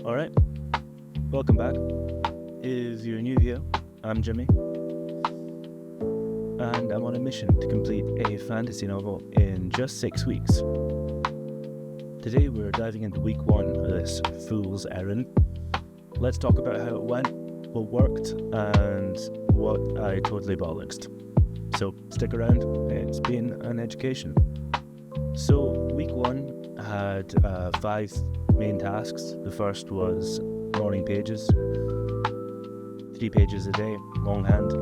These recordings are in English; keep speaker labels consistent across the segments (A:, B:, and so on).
A: Alright, welcome back. If you're new here, I'm Jimmy, and I'm on a mission to complete a fantasy novel in just 6 weeks. Today we're diving into week 1 of this fool's errand. Let's talk about how it went, what worked, and what I totally bollocksed. So stick around, it's been an education. So week 1 had 5 main tasks. The first was morning pages, 3 pages a day, longhand.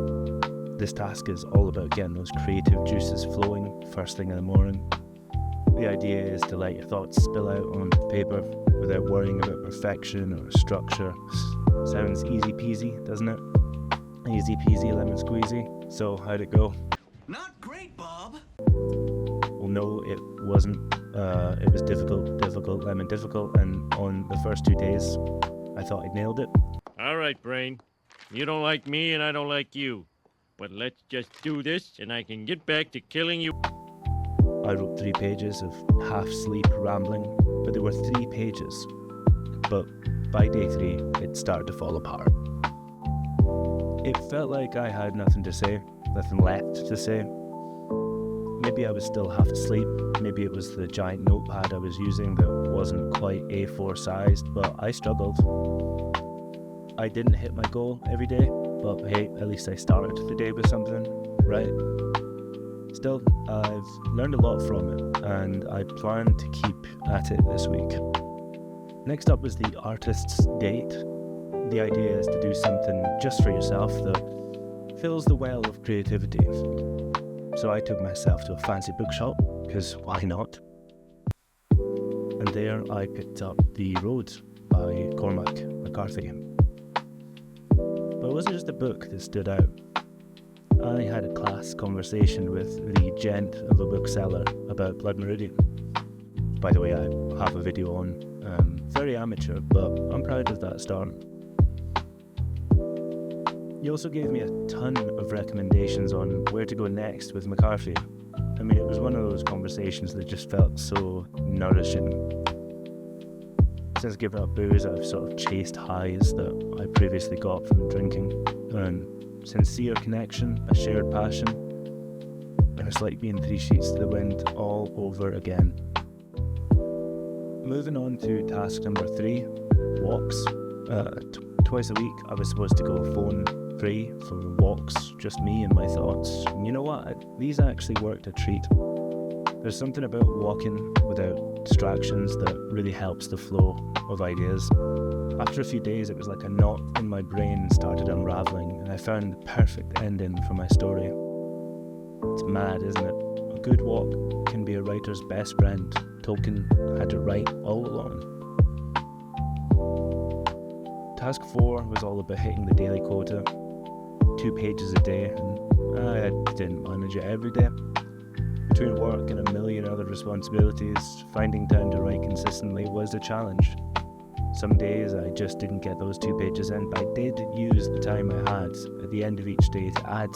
A: This task is all about getting those creative juices flowing first thing in the morning. The idea is to let your thoughts spill out onto paper without worrying about perfection or structure. Sounds easy peasy, doesn't it? Easy peasy lemon squeezy. So how'd it go?
B: Not great, Bob.
A: Well, no, it wasn't. It was difficult, lemon difficult, and on the first 2 days, I thought I'd nailed it.
C: All right, Brain. You don't like me and I don't like you. But let's just do this and I can get back to killing you.
A: I wrote 3 pages of half-sleep rambling, but there were 3 pages. But by day 3, it started to fall apart. It felt like I had nothing to say, nothing left to say. Maybe I was still half asleep, maybe it was the giant notepad I was using that wasn't quite A4 sized, but I struggled. I didn't hit my goal every day, but hey, at least I started the day with something, right? Still, I've learned a lot from it, and I plan to keep at it this week. Next up was the artist's date. The idea is to do something just for yourself that fills the well of creativity. So I took myself to a fancy bookshop, because why not? And there I picked up The Road by Cormac McCarthy. But it wasn't just a book that stood out. I had a class conversation with the gent of a bookseller about Blood Meridian. By the way, I have a video on. Very amateur, but I'm proud of that start. He also gave me a ton of recommendations on where to go next with McCarthy. I mean, it was one of those conversations that just felt so nourishing. Since giving up booze, I've sort of chased highs that I previously got from drinking. And sincere connection, a shared passion, and it's like being 3 sheets to the wind all over again. Moving on to task number 3, walks. Twice a week I was supposed to go phone free for walks, just me and my thoughts. And you know what? These actually worked a treat. There's something about walking without distractions that really helps the flow of ideas. After a few days, it was like a knot in my brain started unraveling, and I found the perfect ending for my story. It's mad, isn't it? A good walk can be a writer's best friend. Tolkien had to write all along. Task 4 was all about hitting the daily quota, 2 pages a day, and I didn't manage it every day. Between work and a million other responsibilities, finding time to write consistently was a challenge. Some days I just didn't get those 2 pages in, but I did use the time I had at the end of each day to add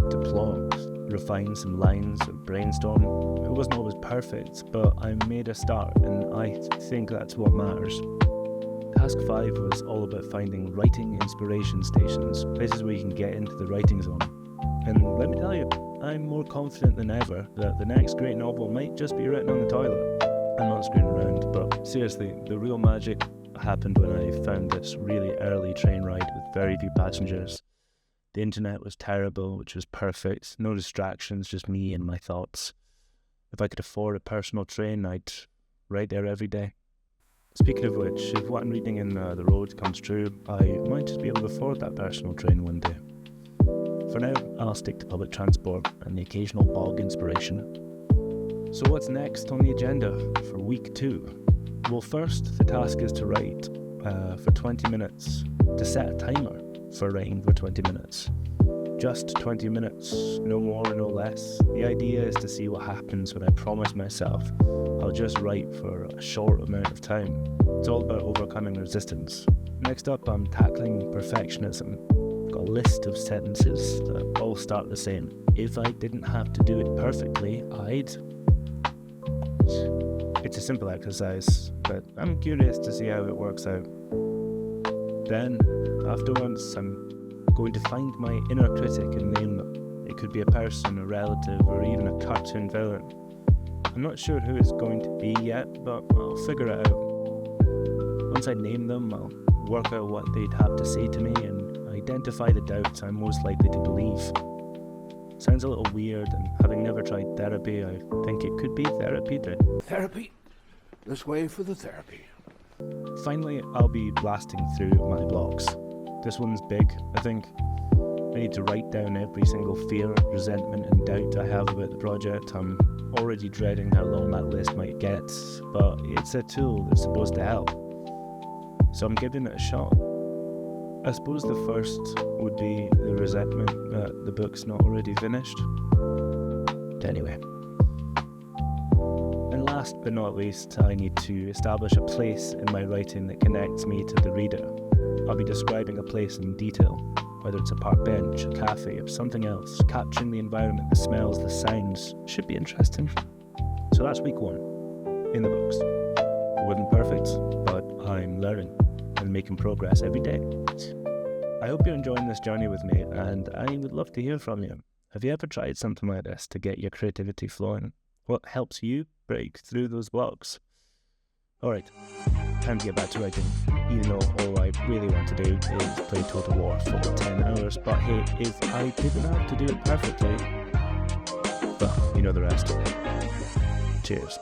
A: to plot, refine some lines, brainstorm. It wasn't always perfect, but I made a start, and I think that's what matters. Task 5 was all about finding writing inspiration stations, places where you can get into the writing zone. And let me tell you, I'm more confident than ever that the next great novel might just be written on the toilet. I'm not screwing around, but seriously, the real magic happened when I found this really early train ride with very few passengers. The internet was terrible, which was perfect. No distractions, just me and my thoughts. If I could afford a personal train, I'd ride there every day. Speaking of which, if what I'm reading in The Road comes true, I might just be able to afford that personal train one day. For now, I'll stick to public transport and the occasional bog inspiration. So what's next on the agenda for week 2? Well, first, the task is to write for 20 minutes, to set a timer for writing for 20 minutes. Just 20 minutes, no more, no less. The idea is to see what happens when I promise myself I'll just write for a short amount of time. It's all about overcoming resistance. Next up, I'm tackling perfectionism. I've got a list of sentences that all start the same. If I didn't have to do it perfectly, I'd... It's a simple exercise, but I'm curious to see how it works out. Then, afterwards, I'm going to find my inner critic and name them. It could be a person, a relative, or even a cartoon villain. I'm not sure who it's going to be yet, but I'll figure it out. Once I name them, I'll work out what they'd have to say to me and identify the doubts I'm most likely to believe. Sounds a little weird, and having never tried therapy, I think it could be therapeutic.
D: Therapy? This way for the therapy.
A: Finally, I'll be blasting through my blogs. This one's big, I think. I need to write down every single fear, resentment and doubt I have about the project. I'm already dreading how long that list might get, but it's a tool that's supposed to help. So I'm giving it a shot. I suppose the first would be the resentment that the book's not already finished. Anyway. And last but not least, I need to establish a place in my writing that connects me to the reader. I'll be describing a place in detail, whether it's a park bench, a cafe, or something else. Capturing the environment, the smells, the sounds should be interesting. So that's week 1 in the books. It wasn't perfect, but I'm learning and making progress every day. I hope you're enjoying this journey with me, and I would love to hear from you. Have you ever tried something like this to get your creativity flowing? What helps you break through those blocks? Alright, time to get back to writing, even though all I really want to do is play Total War for 10 hours, but hey, if I didn't have to do it perfectly, well, you know the rest. Cheers.